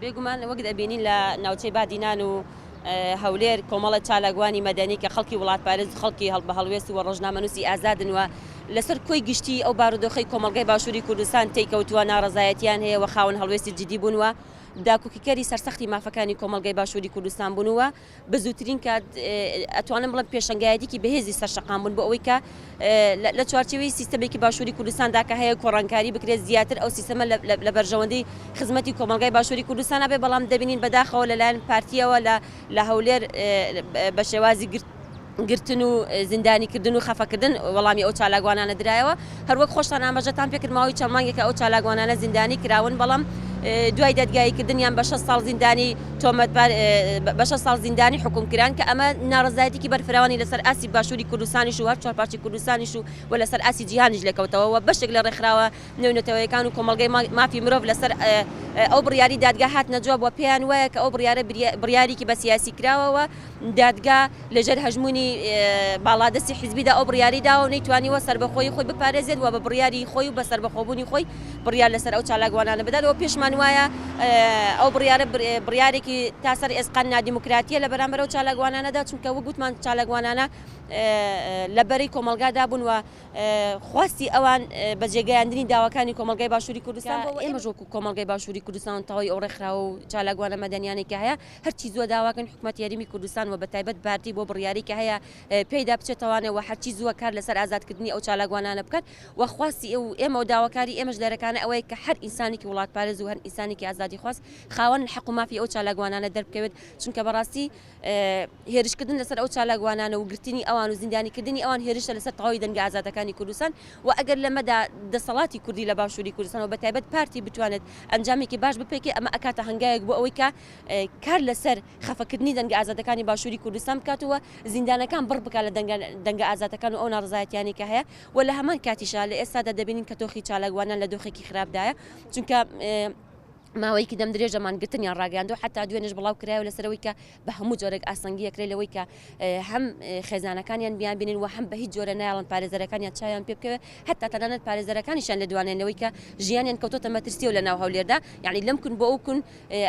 بێگومان وەک دەبینین لە ناوچەی بادینان و هەولێر کۆمەڵە چالاگوانی مەدەنی کە خەڵکی وڵاتپارێز خەڵکی هەڵ بە هەڵوێست و ڕۆژنامەنووسی ئازادن وە لەسەر کۆی گشتی ئەو بارودۆخەی کۆمەڵگەی باشووری کوردستان تێکەوتووە ناڕەزایەتیان هەیە وە خاوەن هەڵوێستی جدی بوونوە داکوکیکەری سەرسەختی مافەکانی کۆمەڵگەی باشووری کوردستان بوونەوە بە زووترین کات ئەتوانم بڵێم پێشەنگایەتێکی بەهێزی سەرشەقام بوون بۆ ئەوەی کە لە چوارچێوەی سیستەمێکی باشووری کوردستاندا کە هەیە کۆڕانکاری بکرێت زیاتر ئەو سیستەمە لە بەرژەوەندەی خزمەتی کۆمەڵگەی باشووری کوردستانە بێ بەڵام دەبینین بەداخەوە لەلایەن پارتیەوە لە هەولێر بە شێوازی گرتن و زیندانیکردن و خەفەکردن وەڵامی ئەو چالاگوانانە درایەوە هەروەک خۆشتان ئاماژەتان پێکرد ماوەی چەند مانگێکە ئەو چالاگوانانە زیندانی کراون بەڵام دوای دەدگاییکردنیان بە 6 ساڵ زیندانی تۆمەتبار بە 6 ساڵ زیندانی حکومکران کە ئەمە ناڕزایەتێکی بەرفراوانی لەسەر ئاسی باشووری کوردستانیش و هەر چوارپارچی کوردستانیش و لەسەر ئاسی جیهانیش لەکەوتەوە و بەشێک لە ڕێکخراوە نێونەتەوەیەکان و کۆمەڵگەی مافی مرۆڤ لەسەر ئەو بڕیاری دادگا هاتنە جواب بۆ پێیان وایە کە ئەو بڕیارێکی بە سیاسی کراوەوە دادگا لەژێر هەژمونی باڵادەستی حیزبیدا ئەو بڕیاری داوە و نەیتوانیوە سەربەخۆی خۆی بپارێزێت و بە بڕیاری خۆی و بە سەربەخۆبوونی خۆی بڕیار لەسەر ئەو چالاگوانانە بداتەوە پێشمان وایە ئەو بڕیارێکی تاسەر ئێسقان نادیموکراتیە لە بەرامبەر ئەو چالاگوانانەدا چونکە وە گوتمان چالاگوانانە لە بەرەی کۆمەلگادا بوون و خواستی ئەوان بە جێگەیاندنی داواکانی کۆمەلگای باشووری کوردستان ئێمە ژۆک و کۆمەلگای باشووری کوردستان تەواوی ئەو ڕێکخراوە و چالاگوانە مەدەنیانێکی هەیە هەرچی زووە داواکەن حکوومەت یاریمی کوردستان و بە تایبەت پارتی بۆ بڕیاری کە هەیە پێیدا بچێتەوانێ و هەرچی زووە کار لەسەر ئازادکردنی ئەو چالاگوانانە بکات و خواستی ئێمە و داواکاری ئێمەش دەرەکانە ئەوەیە کە هەر ئینسانێکی وڵاتپارێز و هەر ئینسانێکی ئازادی خواست خاوەن حەق و مافی ئەو چالاگوانانە دەربکەوێت چونکە بەڕاستی هێرشکردن لەسەر ئەو چالاگوانانە و گرتنی ئەوان و زیندانیکردنی ئەوان هێرشە لەسەر تەواوی دەنگە ئازادەکانی کوردستان و ئەگەر لەمەدا دەسەڵاتی کوردی لە باشووری کوردستان و بە تایبەت پارتی بتوانێت ئەنجامێکی باش بپێکێ ئەمە ئەکاتە هەنگایەک بۆ ئەوەی کە کار لەسەر خەفەکردنی دەنگە ئازادەکانی باشووری کوردستان بکاتەوە زیندانەکان بڕ بکات لە دەنگە ئازادەکان و ئەو ناڕزایەتیانی کە هەیە و لە هەمان کاتیشا لە ئێستادا دەبینین کە تۆخی چالاگوانان لە دۆخێکی خراپدایە چونکە ماوەیەکی دەم درێژەمان گرتنیان ڕاگەاندەوە حتا دوێنێش بڵاو کرایەوە لەسەرەوەی کە بە هەموو جۆرێک ئاسەنگیەکرێت لەوەی کە هەم خێزانەکانیان بیان بینین و هەم بە هیچ جۆرە نایڵن پارێزەرەکانیان چاویان پێ بکەوێت حتا تەنانەت پارێزەرەکانیشان لە دوانێنەوەی کە ژیانیان کەوتۆتە مەترسیەوە لە ناو هەولێردا یعنی لەم کون بۆ ئەو کون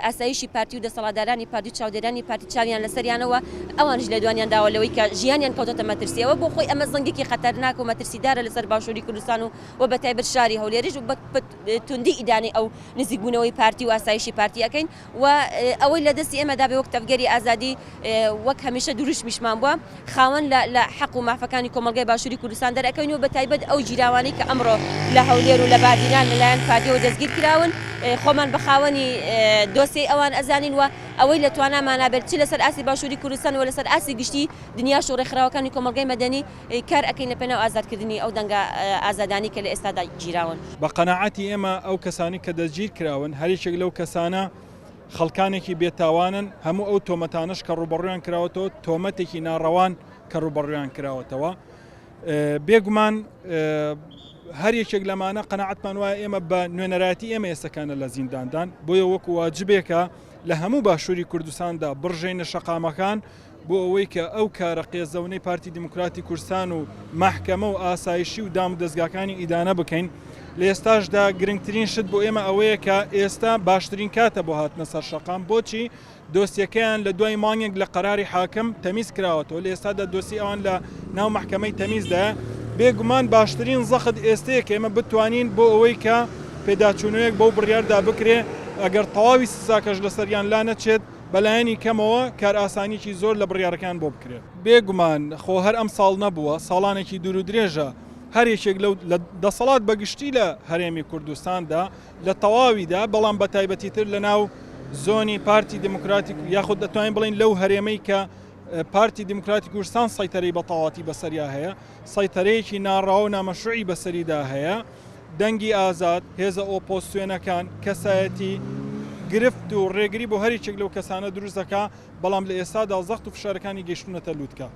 ئاسایشی پارتی و دەسەڵاتدارانی پارتی و چاودێرانی پارتی چاویان لەسەریانەوە ئەوانش لە دوانیان داوە لەوەی کە ژیانیان کەوتۆتە مەترسیەوە بۆ خۆی ئەمە زەنگێکی خەتەرناک و مەترسیدارە لەسەر باشووری کوردستان و بە تایبەت شاری هەولێریش و بە توندی ئیدانی ئەو نزیکبوونەوەی پارتی و ئاسایشی پارتی ئەەکەین و ئەوەی لە دەستی ئێمەدا بێ وەک تەفگەری ئازادی وەک هەمیشە دوورشمیشمان بووە خاوەن لە حەق و مافەکانی کۆمەلگای باشووری کوردستان دەرەکەین و بە تایبەت ئەو جیراوانی کە ئەمڕۆ لە هەولێر و لە بادینان لەلایەن پارتیەوە دەستگیر کراون خۆمان بە خاوەنی دۆسیەی ئەوان ئەزانین و ئەوەی لە توانامانابێت چ لەسەر ئاسی باشووری کوردستان و لەسەر ئاسی گشتی دنیاش و ڕێکخراوەکانی کۆمەلگای مەدەنی کار ئەەکەین لە پێناو ئازادکردنی ئەو دەنگە ئازادانی کە لە ئێستادا گیراون بە قەناعەتی ئێمە ئەو کەسانی کە دەستگیر کراون هەریەکێک لەو کەسانە خەڵکانێکی بێتاوانن هەموو ئەو تۆمەتانش کە ڕوبەڕویان کراوەتەوە تۆمەتێکی ناڕەوان کە ڕوبەڕویان کراوەتەوە بێگومان هەر یەکێک لەمانە قەناعەتمان وایە ئێمە بە نوێنەرایەتی ئێمە ئێستەکانە لە زینداندان بۆیە وەکو واجبێکە لە هەموو باشووری کوردستاندا بڕژێنە شەقامەکان بۆ ئەوەی کە ئەو کارە قێزەونەی پارتی دیموکراتی کوردستان و مەحکەمە و ئاسایشی و دام و دەستگاکانی ئیدانە بکەین لە ئێستاشدا گرنگترین شت بۆ ئێمە ئەوەیە کە ئێستا باشترین کاتە بۆ هاتنە سەر شەقام بۆچی دۆسیەکەیان لە دوای مانگێک لە قەراری حاکم تەمیز کراوەتەوە لە ئێستادا دۆسی ئەوان لە ناو مەحکەمەی تەمیزدایە بێگومان باشترین زەخت ئێستەیە کە ئێمە بتوانین بۆ ئەوەی کە پێداچوونەیەک بەو بڕیاردا بکرێ ئەگەر تەواوی سزاکەش لەسەریان لا نەچێت بەلایەنی کەمەوە کار ئاسانیی زۆر لە بڕیارەکان بۆ بکرێت بێگومان خۆ هەر ئەم ساڵ نەبووە ساڵانێکی دوور و درێژە هەر یەکێک لەو دەسەڵات بەگشتی لە هەرێمی کوردستاندا لە تەواویدا بەڵام بە تایبەتیتر لە ناو زۆنی پارتی دموکراتیک یاخود دەتوانین بڵین لەو هەرێمەی کە پارتی دموکراتی کوردستان سەیتەرەی بە تەواوەتی بەسەریا هەیە سەیتەرەیەکی ناڕاو و نامەشروعی بەسەریدا هەیە دەنگی ئازاد هێزە ئۆپۆزیسیۆنەکان کەسایەتی گرفت و ڕێگری بۆ هەریچێک لەو کەسانە دروست دەکا بەڵام لە ئێستادا زەخت و فشارەکانی گەیشتونەتە لووتکە